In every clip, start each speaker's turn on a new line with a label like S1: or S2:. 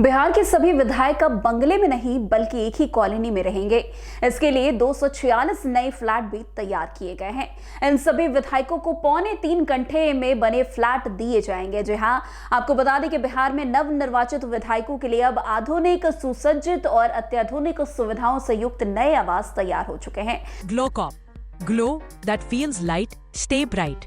S1: बिहार के सभी विधायक अब बंगले में नहीं बल्कि एक ही कॉलोनी में रहेंगे। इसके लिए 246 नए फ्लैट भी तैयार किए गए हैं। इन सभी विधायकों को 2.25 कट्ठे में बने फ्लैट दिए जाएंगे। जी हां, आपको बता दें कि बिहार में नवनिर्वाचित विधायकों के लिए अब आधुनिक, सुसज्जित और अत्याधुनिक सुविधाओं से युक्त नए आवास तैयार हो चुके हैं।
S2: Glow that feels light, stay bright.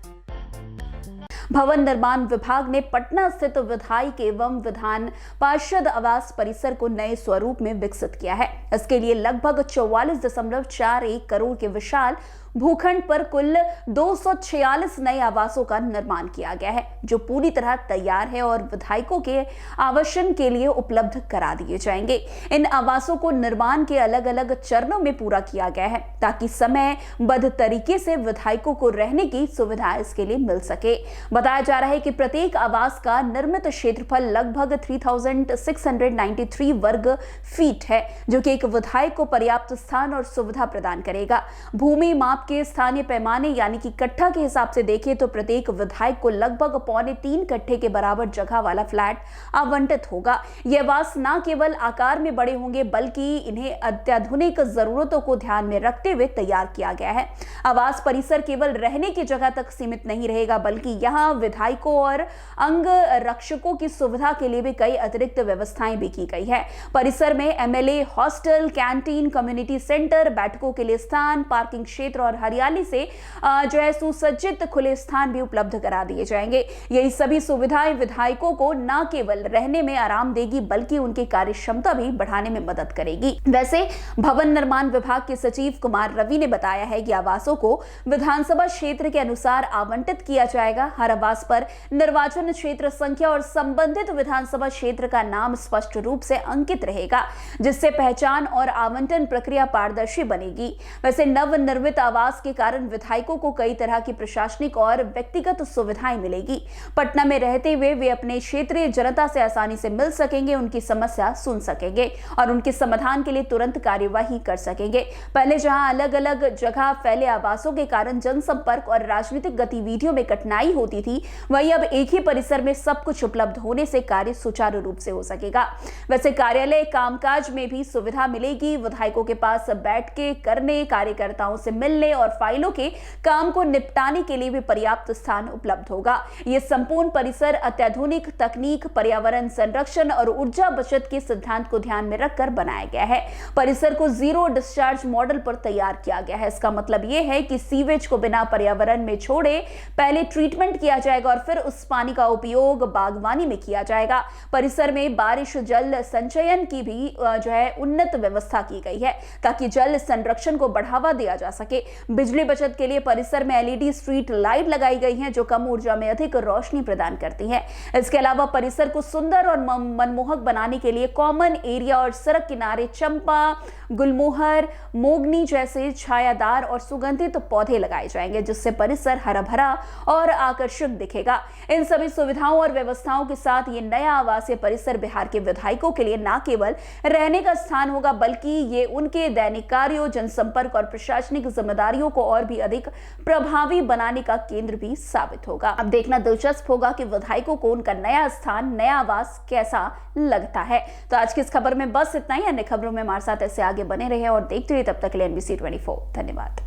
S1: भवन निर्माण विभाग ने पटना स्थित विधायक एवं विधान पार्षद आवास परिसर को नए स्वरूप में विकसित किया है। इसके लिए लगभग 44.41 करोड़ के विशाल भूखंड पर कुल 246 नए आवासों का निर्माण किया गया है, जो पूरी तरह तैयार है और विधायकों के आवासन के लिए उपलब्ध करा दिए जाएंगे। इन आवासों को निर्माण के अलग अलग चरणों में पूरा किया गया है ताकि समयबद्ध तरीके से विधायकों को रहने की सुविधा इसके लिए मिल सके। बताया जा रहा है कि प्रत्येक आवास का निर्मित क्षेत्रफल लगभग 3693 वर्ग फीट है, जो कि एक विधायक को पर्याप्त स्थान और सुविधा प्रदान करेगा। भूमि माप के स्थानीय पैमाने यानी कि कट्ठा के हिसाब से देखें तो प्रत्येक विधायक को लगभग 3.25 कट्ठे के बराबर जगह वाला फ्लैट आवंटित होगा। यह आवास न केवल आकार में बड़े होंगे बल्कि इन्हें अत्याधुनिक जरूरतों को ध्यान में रखते हुए तैयार किया गया है। आवास परिसर केवल रहने की जगह तक सीमित नहीं रहेगा बल्कि यहाँ विधायकों और अंग रक्षकों की सुविधा के लिए भी कई अतिरिक्त व्यवस्थाएं भी की गई है। परिसर में MLA hostel, canteen, community centre, बैठकों के लिए स्थान, पार्किंग क्षेत्र और हरियाली से सुसज्जित खुले स्थान भी उपलब्ध करा दिए जाएंगे। यही सभी सुविधाएं विधायकों को न केवल रहने में आराम देगी बल्कि उनकी कार्य क्षमता भी बढ़ाने में मदद करेगी। वैसे भवन निर्माण विभाग के सचिव कुमार रवि ने बताया है कि आवासों को विधानसभा क्षेत्र के अनुसार आवंटित किया जाएगा। हर आवास पर निर्वाचन क्षेत्र संख्या और संबंधित विधानसभा क्षेत्र का नाम स्पष्ट रूप से अंकित रहेगा, जिससे पहचान और आवंटन प्रक्रिया पारदर्शी बनेगी। वैसे नवनिर्मित आवास के कारण विधायकों को कई तरह की प्रशासनिक और व्यक्तिगत सुविधाएं मिलेगी। पटना में रहते हुए वे अपने क्षेत्रीय जनता से आसानी से मिल सकेंगे, उनकी समस्या सुन सकेंगे और उनके समाधान के लिए तुरंत कार्यवाही कर सकेंगे। पहले जहां अलग अलग जगह फैले आवासों के कारण जनसंपर्क और राजनीतिक गतिविधियों में कठिनाई होती थी, वहीं अब एक ही परिसर में सब कुछ उपलब्ध होने से कार्य सुचारू रूप से हो सकेगा। वैसे कार्यालय कामकाज में भी सुविधा मिलेगी। विधायकों के पास बैठ के करने, कार्यकर्ताओं से मिलने और फाइलों के काम को निपटाने के लिए भी पर्याप्त स्थान उपलब्ध होगा। यह संपूर्ण परिसर अत्याधुनिक तकनीक, पर्यावरण संरक्षण और ऊर्जा बचत के सिद्धांत को ध्यान में रखकर बनाया गया है। परिसर को जीरो डिस्चार्ज मॉडल पर तैयार किया गया है। इसका मतलब यह है कि सीवेज को बिना पर्यावरण में छोड़े पहले ट्रीटमेंट किया जाएगा और फिर उस पानी का उपयोग बागवानी में किया जाएगा। परिसर में बारिश जल संचयन की भी उन्नत व्यवस्था की गई है ताकि जल संरक्षण को बढ़ावा दिया जा सके। बिजली बचत के लिए परिसर में एलईडी स्ट्रीट लाइट लगाई गई हैं, जो कम ऊर्जा में अधिक रोशनी प्रदान करती हैं। इसके अलावा परिसर को सुंदर और मनमोहक बनाने के लिए कॉमन एरिया और सड़क किनारे चंपा, गुलमोहर, मोगनी जैसे छायादार और सुगंधित पौधे लगाए जाएंगे, जिससे परिसर हरा भरा और आकर्षक दिखेगा। इन सभी सुविधाओं और व्यवस्थाओं के साथ ये नया आवासीय परिसर बिहार के विधायकों के लिए न केवल रहने का स्थान होगा बल्कि ये उनके दैनिक कार्यों, जनसंपर्क और प्रशासनिक जिम्मेदारियों को और भी अधिक प्रभावी बनाने का केंद्र भी साबित होगा। अब देखना दिलचस्प होगा कि विधायकों को उनका नया स्थान, नया आवास कैसा लगता है। तो आज की इस खबर में बस इतना ही। अन्य खबरों में हमारे साथ ऐसे आगे बने रहे और देखते रहिए। तब तक के लिए NBC 24। धन्यवाद।